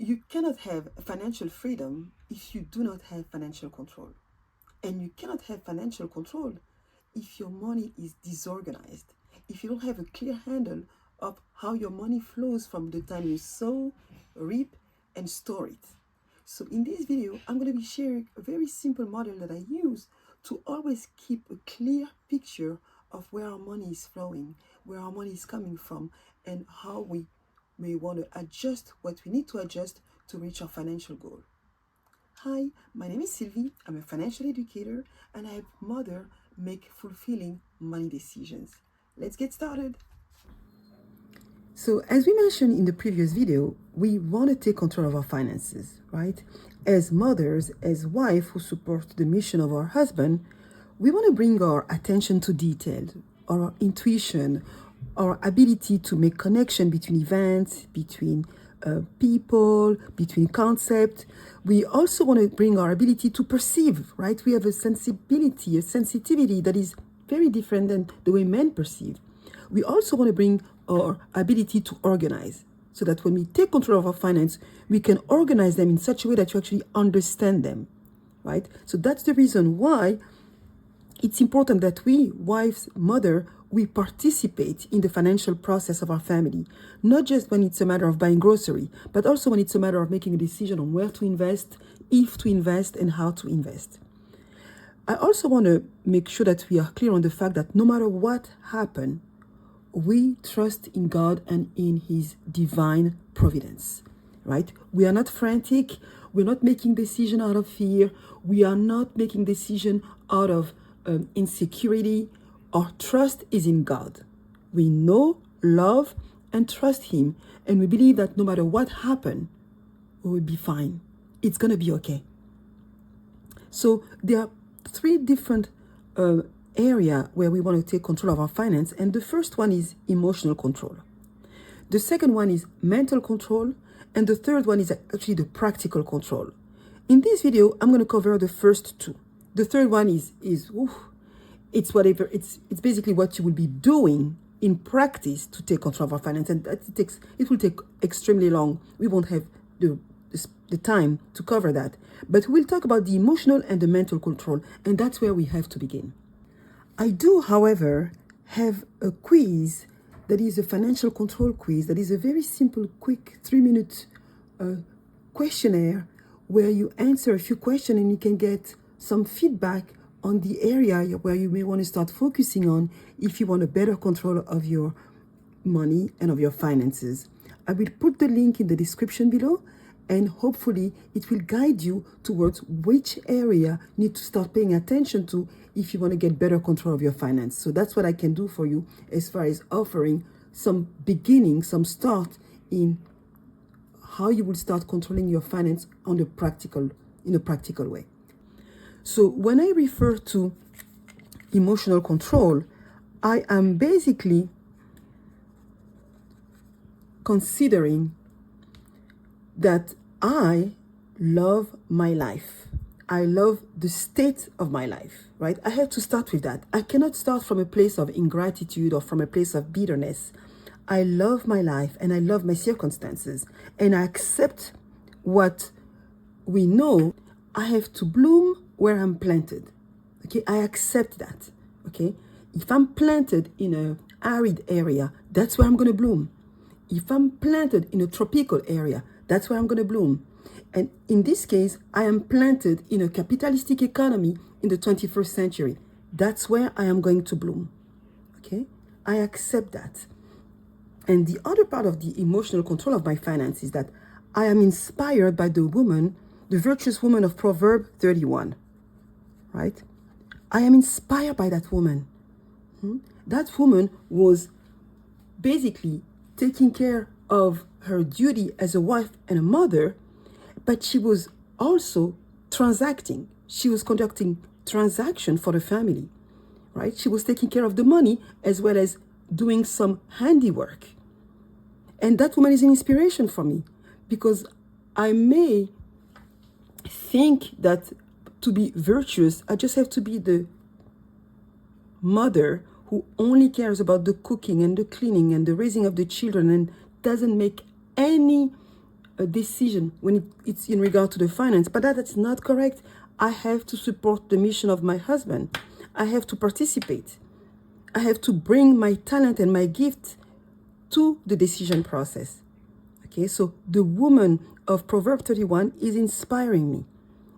You cannot have financial freedom if you do not have financial control. And you cannot have financial control if your money is disorganized, if you don't have a clear handle of how your money flows from the time you sow, reap, and store it. So in this video, I'm going to be sharing a very simple model that I use to always keep a clear picture of where our money is flowing, where our money is coming from, and how we may want to adjust what we need to adjust to reach our financial goal. Hi, my name is Sylvie. I'm a financial educator and I help mothers make fulfilling money decisions. Let's get started. So, as we mentioned in the previous video, we want to take control of our finances, right? As mothers, as wives who support the mission of our husband, we want to bring our attention to detail, our intuition, our ability to make connection between events, between people, between concepts. We also want to bring our ability to perceive, right? We have a sensibility, a sensitivity that is very different than the way men perceive. We also want to bring our ability to organize so that when we take control of our finance, we can organize them in such a way that you actually understand them, right? So that's the reason why it's important that we, wives, mother, we participate in the financial process of our family, not just when it's a matter of buying grocery, but also when it's a matter of making a decision on where to invest, if to invest, and how to invest. I also want to make sure that we are clear on the fact that no matter what happens, we trust in God and in His divine providence, right? We are not frantic. We're not making decisions out of fear. We are not making decisions out of insecurity. Our trust is in God. We know, love, and trust Him. And we believe that no matter what happens, we will be fine. It's going to be okay. So there are three different area where we want to take control of our finance, and the first one is emotional control. The second one is mental control, and the third one is actually the practical control. In this video, I'm going to cover the first two. The third one is it's whatever, it's basically what you will be doing in practice to take control of our finance, and it will take extremely long. We won't have the time to cover that, but we'll talk about the emotional and the mental control, and that's where we have to begin. I do, however, have a quiz that is a financial control quiz that is a very simple, quick 3-minute questionnaire where you answer a few questions and you can get some feedback on the area where you may want to start focusing on if you want a better control of your money and of your finances. I will put the link in the description below, and hopefully it will guide you towards which area you need to start paying attention to if you want to get better control of your finance. So that's what I can do for you as far as offering some beginning, some start in how you will start controlling your finance in a practical way. So when I refer to emotional control, I am basically considering that I love my life. I love the state of my life, right? I have to start with that. I cannot start from a place of ingratitude or from a place of bitterness. I love my life and I love my circumstances, and I accept what we know. I have to bloom where I'm planted. Okay, I accept that. Okay, if I'm planted in an arid area, that's where I'm going to bloom. If I'm planted in a tropical area, that's where I'm going to bloom. And in this case, I am planted in a capitalistic economy in the 21st century. That's where I am going to bloom. Okay? I accept that. And the other part of the emotional control of my finance is that I am inspired by the woman, the virtuous woman of Proverb 31. Right? I am inspired by that woman. That woman was basically taking care of her duty as a wife and a mother, but she was also transacting. She was conducting transaction for the family, right? She was taking care of the money as well as doing some handiwork. And that woman is an inspiration for me, because I may think that to be virtuous, I just have to be the mother who only cares about the cooking and the cleaning and the raising of the children and doesn't make any a decision when it's in regard to the finance, but that's not correct. I have to support the mission of my husband. I have to participate. I have to bring my talent and my gift to the decision process. Okay, so the woman of Proverb 31 is inspiring me,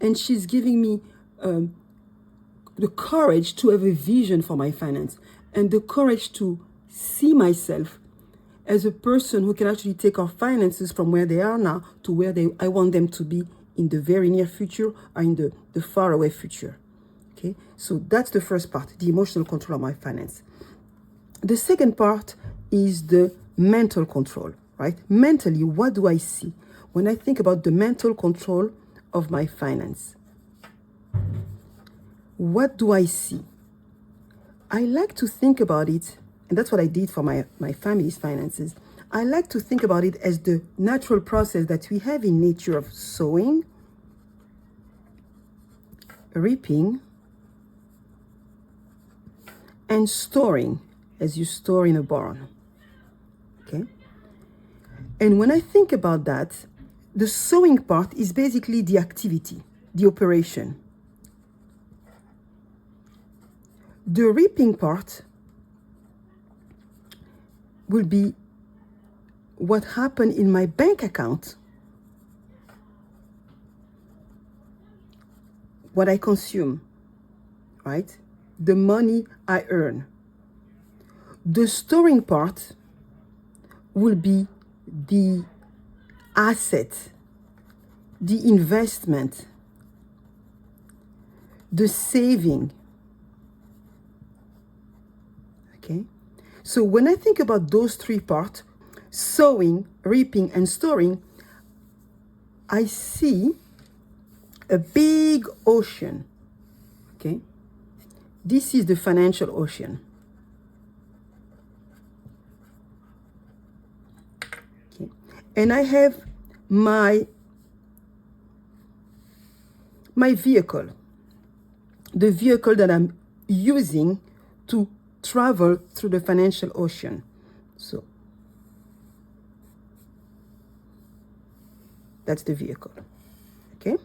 and she's giving me the courage to have a vision for my finance and the courage to see myself as a person who can actually take our finances from where they are now to where I want them to be in the very near future or in the far away future. Okay, so that's the first part, the emotional control of my finance. The second part is the mental control, right? Mentally, what do I see when I think about the mental control of my finance? What do I see? I like to think about it, and that's what I did for my family's finances. I like to think about it as the natural process that we have in nature of sowing, reaping, and storing, as you store in a barn. Okay? And when I think about that, the sowing part is basically the activity, the operation. The reaping part will be what happened in my bank account, what I consume, right? The money I earn. The storing part will be the asset, the investment, the saving. Okay? So when I think about those three parts, sowing, reaping, and storing, I see a big ocean. Okay? This is the financial ocean. Okay? And I have my vehicle, the vehicle that I'm using to travel through the financial ocean. So that's the vehicle. Okay?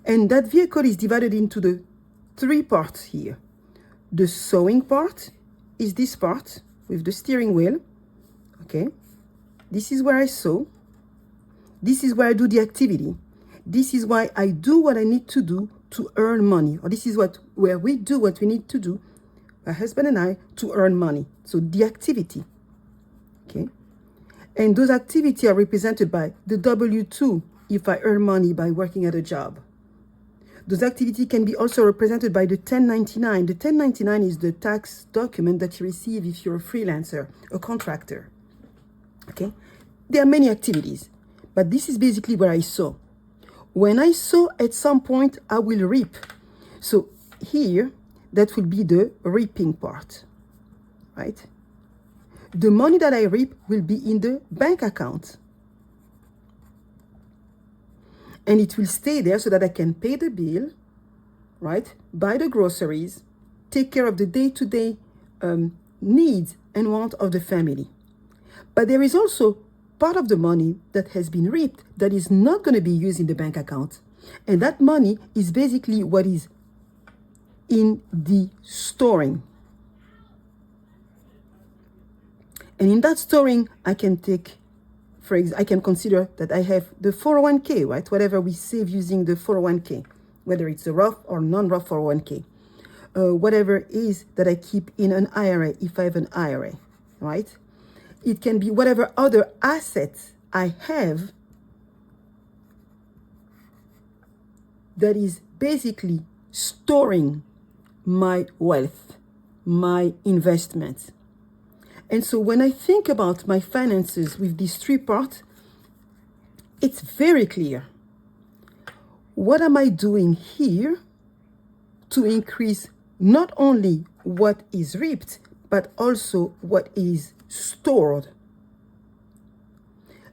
And that vehicle is divided into the three parts here. The sowing part is this part with the steering wheel. Okay? This is where I sow. This is where I do the activity. This is why I do what I need to do to earn money. Or this is where we do what we need to do, my husband and I, to earn money. So the activity. Okay? And those activities are represented by the W-2 if I earn money by working at a job. Those activities can be also represented by the 1099. The 1099 is the tax document that you receive if you're a freelancer, a contractor. Okay? There are many activities, but this is basically where I sow. When I sow, at some point, I will reap. So here, that will be the reaping part, right? The money that I reap will be in the bank account. And it will stay there so that I can pay the bill, right? Buy the groceries, take care of the day-to-day needs and wants of the family. But there is also part of the money that has been reaped that is not going to be used in the bank account. And that money is basically what is in the storing. And in that storing, I can take, I can consider that I have the 401k, right? Whatever we save using the 401k, whether it's a Roth or non-Roth 401k. Whatever is that I keep in an IRA, if I have an IRA, right? It can be whatever other assets I have that is basically storing my wealth, my investments. And so when I think about my finances with these three parts, it's very clear. What am I doing here to increase not only what is reaped, but also what is stored?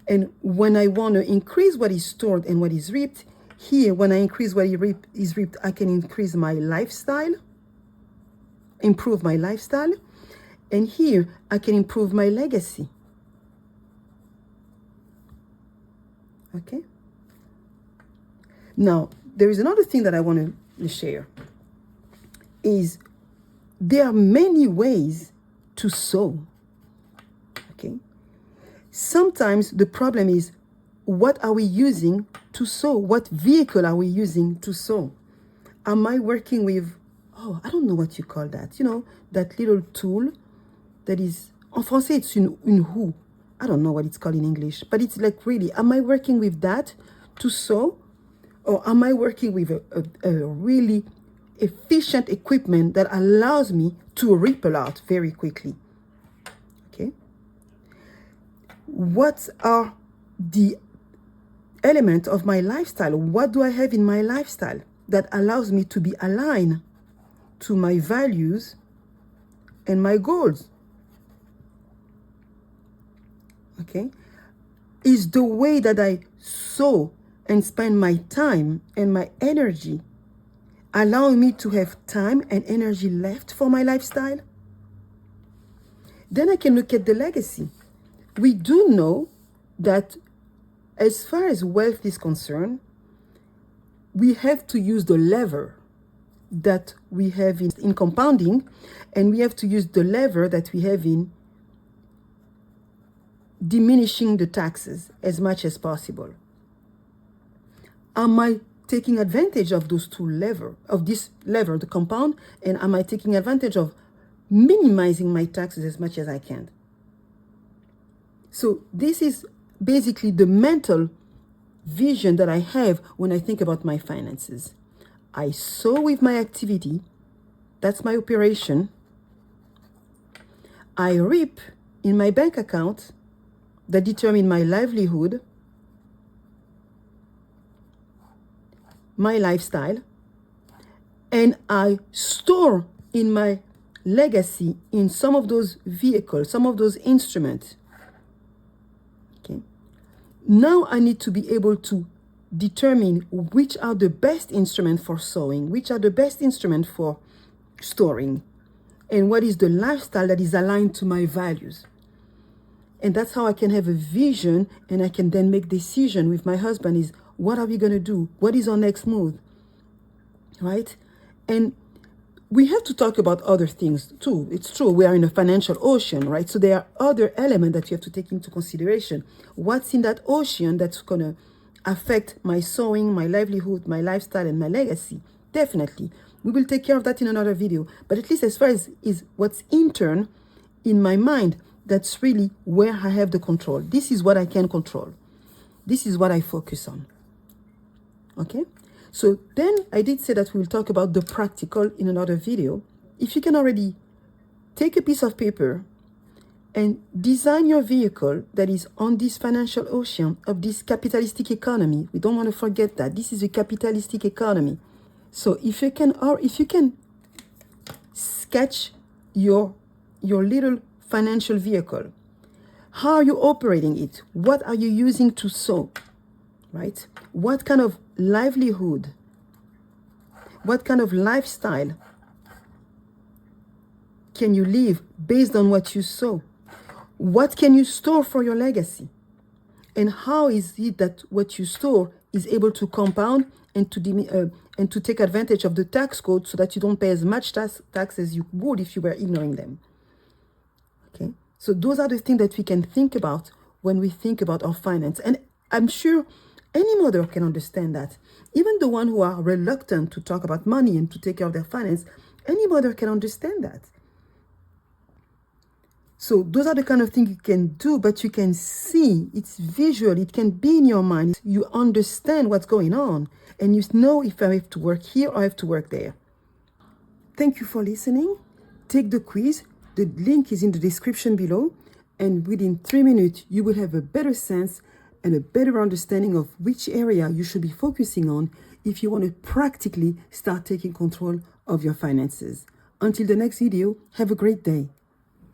And when I want to increase what is stored and what is reaped, here, when I increase what is reaped, I can increase my lifestyle, improve my lifestyle. And here, I can improve my legacy. Okay? Now, there is another thing that I want to share, is there are many ways to sow. Okay? Sometimes the problem is, what are we using to sow? What vehicle are we using to sow? Am I working with, I don't know what you call that. You know, that little tool that is, en français, it's une roue. I don't know what it's called in English, but it's like, really, am I working with that to sow? Or am I working with a really efficient equipment that allows me to ripple out very quickly? Okay. What are the elements of my lifestyle? What do I have in my lifestyle that allows me to be aligned to my values and my goals? Okay. Is the way that I sow and spend my time and my energy allowing me to have time and energy left for my lifestyle? Then I can look at the legacy. We do know that as far as wealth is concerned, we have to use the lever that we have in compounding, and we have to use the lever that we have in diminishing the taxes as much as possible. Am I taking advantage of those two levers, of this lever, the compound, and am I taking advantage of minimizing my taxes as much as I can? So this is basically the mental vision that I have when I think about my finances. I sow with my activity. That's my operation. I reap in my bank account that determine my livelihood, my lifestyle, and I store in my legacy in some of those vehicles, some of those instruments. Okay. Now I need to be able to determine which are the best instruments for sowing, which are the best instruments for storing, and what is the lifestyle that is aligned to my values. And that's how I can have a vision, and I can then make decision with my husband is, what are we going to do? What is our next move? Right? And we have to talk about other things too. It's true, we are in a financial ocean, right? So there are other elements that you have to take into consideration. What's in that ocean that's going to affect my sowing, my livelihood, my lifestyle, and my legacy? Definitely. We will take care of that in another video. But at least as far as is what's intern in my mind, that's really where I have the control. This is what I can control. This is what I focus on. Okay? So then I did say that we'll talk about the practical in another video. If you can already take a piece of paper and design your vehicle that is on this financial ocean of this capitalistic economy. We don't want to forget that. This is a capitalistic economy. So if you can sketch your little financial vehicle. How are you operating it? What are you using to sow? Right? What kind of livelihood? What kind of lifestyle can you live based on what you sow? What can you store for your legacy? And how is it that what you store is able to compound and to take advantage of the tax code so that you don't pay as much tax as you would if you were ignoring them? Okay, so those are the things that we can think about when we think about our finance. And I'm sure any mother can understand that. Even the one who are reluctant to talk about money and to take care of their finance, any mother can understand that. So those are the kind of things you can do, but you can see, it's visual, it can be in your mind. You understand what's going on, and you know if I have to work here or I have to work there. Thank you for listening. Take the quiz. The link is in the description below, and within 3 minutes, you will have a better sense and a better understanding of which area you should be focusing on if you want to practically start taking control of your finances. Until the next video, have a great day.